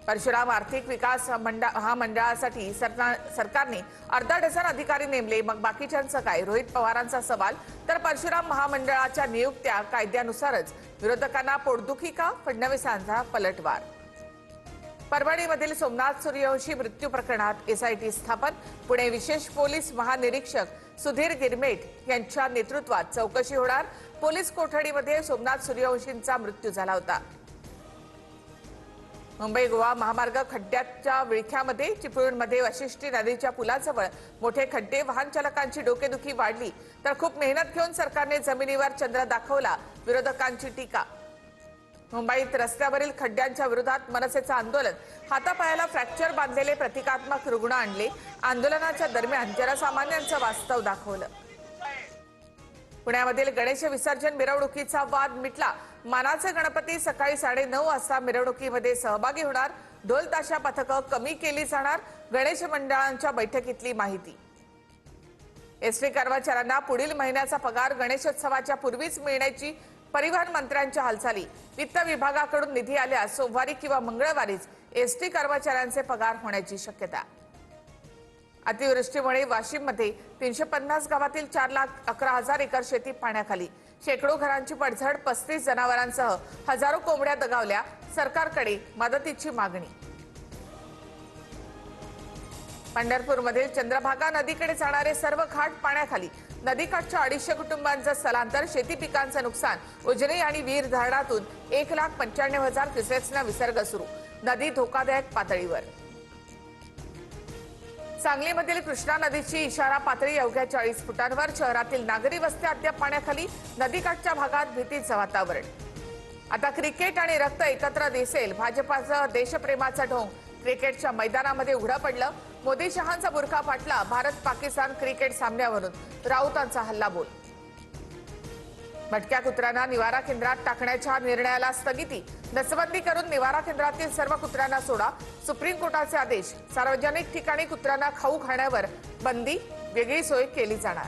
परशुराम आर्थिक विकास महामंडळासाठी सरकारने अर्धा डझन अधिकारी नेमले, मग बाकीच्यांचं काय? रोहित पवारांचा सवाल. तर परशुराम महामंडळाच्या नियुक्त्या कायद्यानुसारच, विरोधकांना पोटदुखी का? फडणवीसांचा पलटवार. परभणीमधील सोमनाथ सूर्यवंशी मृत्यू प्रकरणात एसआयटी स्थापन. पुणे विशेष पोलीस महानिरीक्षक सुधीर गिरमेट यांच्या नेतृत्वात चौकशी होणार. पोलीस कोठडीमध्ये सोमनाथ सूर्यवंशींचा मृत्यू झाला होता. मुंबई गोवा महामार्ग खड्ड्याच्या विळख्यामध्ये. चिपळूणमध्ये वाशिष्ठी नदीच्या पुलाजवळ मोठे खड्डे. वाहन चालकांची डोकेदुखी वाढली. तर खूप मेहनत घेऊन सरकारने जमिनीवर चंद्र दाखवला, विरोधकांची टीका. मुंबईत रस्त्यावरील खड्ड्यांच्या विरोधात मनसेचं आंदोलन. हातापायाला फ्रॅक्चर बांधलेले प्रतिकात्मक रुग्ण आणले. आंदोलनाच्या दरम्यान जनसामान्यांचं वास्तव दाखवलं. पुण्यामधील गणेश विसर्जन मिरवणुकीचा वाद मिटला. मानाचे गणपती सकाळी 9:30 वाजता मिरवणुकीमध्ये सहभागी होणार. ढोल ताशा पथकं कमी केली जाणार. गणेश मंडळांच्या बैठकीतली माहिती. एसटी कर्मचाऱ्यांना पुढील महिन्याचा पगार गणेशोत्सवाच्या पूर्वीच मिळण्याची परिवहन मंत्र्यांच्या हालचाली. वित्त विभागाकडून निधी आल्यास सोमवारी किंवा मंगळवारीच एसटी कर्मचाऱ्यांचे पगार होण्याची शक्यता. अतिवृष्टीमुळे वाशिममध्ये 350 गावातील 4,11,000 एकर शेती पाण्याखाली. शेकडो घरांची पडझड. 35 जनावरांसह हजारो कोंबड्या दगावल्या. सरकारकडे मदतीची मागणी. पंढरपूरमधील चंद्रभागा नदीकडे जाणारे सर्व घाट पाण्याखाली. नदीकाठच्या 250 कुटुंबांचं स्थलांतर. शेती पिकांचं नुकसान. उजनी आणि वीर धरणातून 1,95,000 क्युसेक्सना विसर्ग सुरू. नदी धोकादायक पातळीवर. सांगलीमधील कृष्णा नदीची इशारा पातळी अवघ्या 40 फुटांवर. शहरातील नागरी वस्त्या अद्याप पाण्याखाली. नदीकाठच्या भागात भीतीचं वातावरण. आता क्रिकेट आणि रक्त एकत्र दिसेल. भाजपाचं देशप्रेमाचा ढोंग क्रिकेटच्या मैदानामध्ये उघडं पडलं. मोदी शहांचा बुरखा फाटला. भारत पाकिस्तान क्रिकेट सामन्यावरून राऊतांचा हल्लाबोल. भटक्या कुत्र्यांना निवारा केंद्रात टाकण्याच्या निर्णयाला स्थगिती. नसबंदी करून निवारा केंद्रातील सर्व कुत्र्यांना सोडा. सुप्रीम कोर्टाचे आदेश. सार्वजनिक ठिकाणी कुत्र्यांना खाऊ खाण्यावर बंदी. वेगळी सोय केली जाणार.